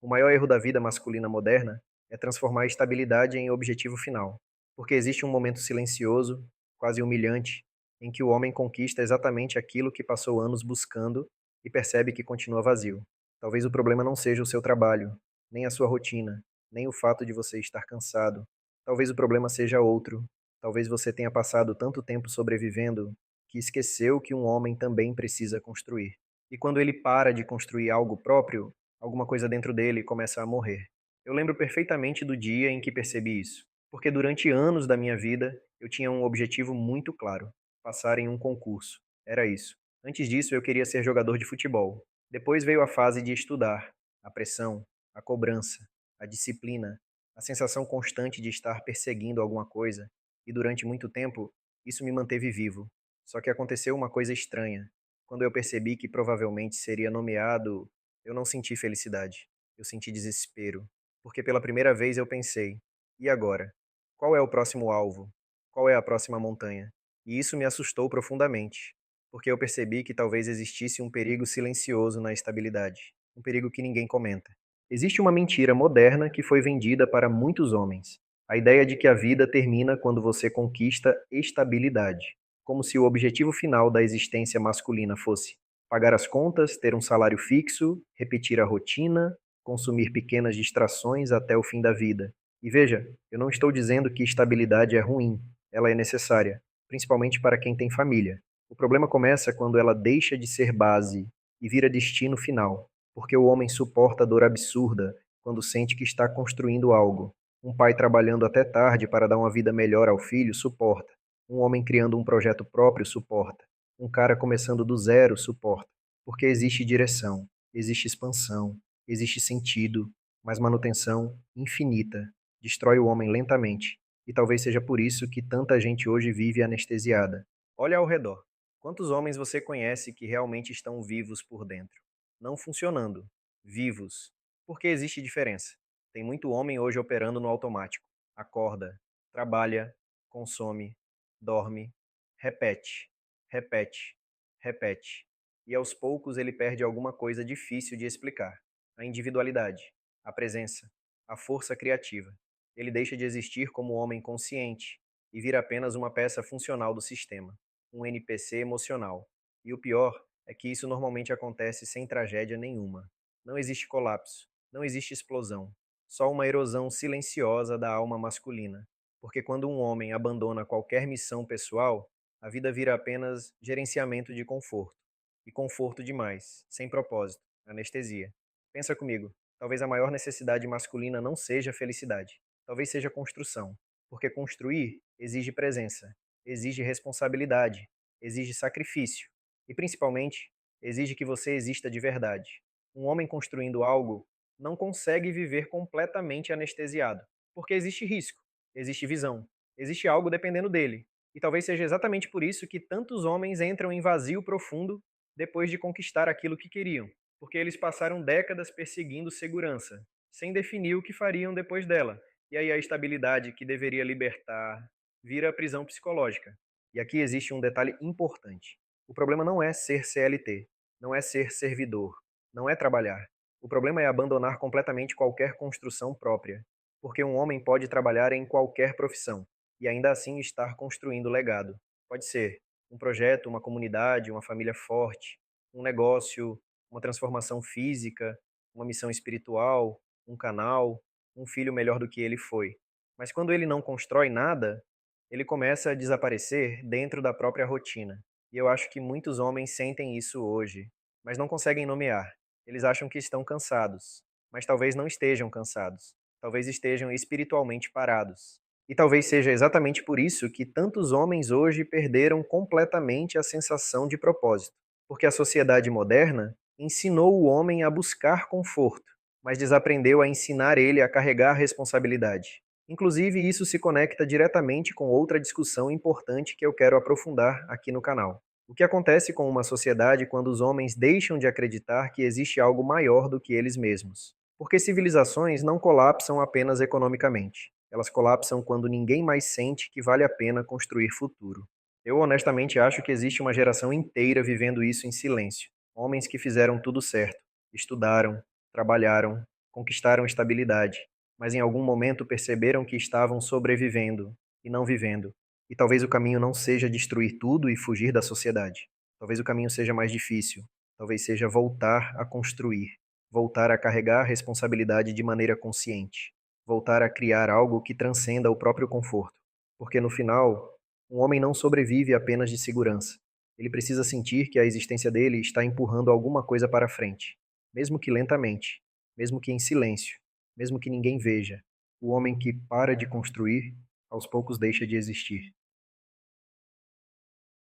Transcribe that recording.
O maior erro da vida masculina moderna é transformar a estabilidade em objetivo final, porque existe um momento silencioso, quase humilhante, em que o homem conquista exatamente aquilo que passou anos buscando e percebe que continua vazio. Talvez o problema não seja o seu trabalho, nem a sua rotina, nem o fato de você estar cansado. Talvez o problema seja outro. Talvez você tenha passado tanto tempo sobrevivendo que esqueceu que um homem também precisa construir. E quando ele para de construir algo próprio, alguma coisa dentro dele começa a morrer. Eu lembro perfeitamente do dia em que percebi isso, porque durante anos da minha vida eu tinha um objetivo muito claro: passar em um concurso. Era isso. Antes disso, eu queria ser jogador de futebol. Depois veio a fase de estudar, a pressão, a cobrança, a disciplina, a sensação constante de estar perseguindo alguma coisa, e durante muito tempo isso me manteve vivo. Só que aconteceu uma coisa estranha. Quando eu percebi que provavelmente seria nomeado, eu não senti felicidade. Eu senti desespero, porque pela primeira vez eu pensei: e agora? Qual é o próximo alvo? Qual é a próxima montanha? E isso me assustou profundamente, porque eu percebi que talvez existisse um perigo silencioso na estabilidade, um perigo que ninguém comenta. Existe uma mentira moderna que foi vendida para muitos homens: a ideia de que a vida termina quando você conquista estabilidade, como se o objetivo final da existência masculina fosse pagar as contas, ter um salário fixo, repetir a rotina, consumir pequenas distrações até o fim da vida. E veja, eu não estou dizendo que estabilidade é ruim, ela é necessária, principalmente para quem tem família. O problema começa quando ela deixa de ser base e vira destino final, porque o homem suporta a dor absurda quando sente que está construindo algo. Um pai trabalhando até tarde para dar uma vida melhor ao filho suporta. Um homem criando um projeto próprio suporta. Um cara começando do zero suporta. Porque existe direção, existe expansão, existe sentido, mas manutenção infinita destrói o homem lentamente. E talvez seja por isso que tanta gente hoje vive anestesiada. Olha ao redor. Quantos homens você conhece que realmente estão vivos por dentro? Não funcionando. Vivos. Porque existe diferença. Tem muito homem hoje operando no automático. Acorda, trabalha, consome, dorme, repete, repete, repete. E aos poucos ele perde alguma coisa difícil de explicar: a individualidade, a presença, a força criativa. Ele deixa de existir como homem consciente e vira apenas uma peça funcional do sistema, um NPC emocional. E o pior é que isso normalmente acontece sem tragédia nenhuma. Não existe colapso, não existe explosão, só uma erosão silenciosa da alma masculina. Porque quando um homem abandona qualquer missão pessoal, a vida vira apenas gerenciamento de conforto. E conforto demais, sem propósito, anestesia. Pensa comigo, talvez a maior necessidade masculina não seja felicidade, talvez seja construção. Porque construir exige presença, exige responsabilidade, exige sacrifício e, principalmente, exige que você exista de verdade. Um homem construindo algo não consegue viver completamente anestesiado, porque existe risco, existe visão, existe algo dependendo dele. E talvez seja exatamente por isso que tantos homens entram em vazio profundo depois de conquistar aquilo que queriam, porque eles passaram décadas perseguindo segurança, sem definir o que fariam depois dela. E aí a estabilidade que deveria libertar vira prisão psicológica. E aqui existe um detalhe importante. O problema não é ser CLT, não é ser servidor, não é trabalhar. O problema é abandonar completamente qualquer construção própria, porque um homem pode trabalhar em qualquer profissão e ainda assim estar construindo legado. Pode ser um projeto, uma comunidade, uma família forte, um negócio, uma transformação física, uma missão espiritual, um canal, um filho melhor do que ele foi. Mas quando ele não constrói nada, ele começa a desaparecer dentro da própria rotina. E eu acho que muitos homens sentem isso hoje, mas não conseguem nomear. Eles acham que estão cansados, mas talvez não estejam cansados. Talvez estejam espiritualmente parados. E talvez seja exatamente por isso que tantos homens hoje perderam completamente a sensação de propósito. Porque a sociedade moderna ensinou o homem a buscar conforto, mas desaprendeu a ensinar ele a carregar responsabilidade. Inclusive, isso se conecta diretamente com outra discussão importante que eu quero aprofundar aqui no canal. O que acontece com uma sociedade quando os homens deixam de acreditar que existe algo maior do que eles mesmos? Porque civilizações não colapsam apenas economicamente. Elas colapsam quando ninguém mais sente que vale a pena construir futuro. Eu honestamente acho que existe uma geração inteira vivendo isso em silêncio. Homens que fizeram tudo certo, estudaram, trabalharam, conquistaram estabilidade, mas em algum momento perceberam que estavam sobrevivendo e não vivendo. E talvez o caminho não seja destruir tudo e fugir da sociedade. Talvez o caminho seja mais difícil. Talvez seja voltar a construir, voltar a carregar a responsabilidade de maneira consciente, voltar a criar algo que transcenda o próprio conforto. Porque no final, um homem não sobrevive apenas de segurança. Ele precisa sentir que a existência dele está empurrando alguma coisa para frente, mesmo que lentamente, mesmo que em silêncio, mesmo que ninguém veja. O homem que para de construir, aos poucos deixa de existir.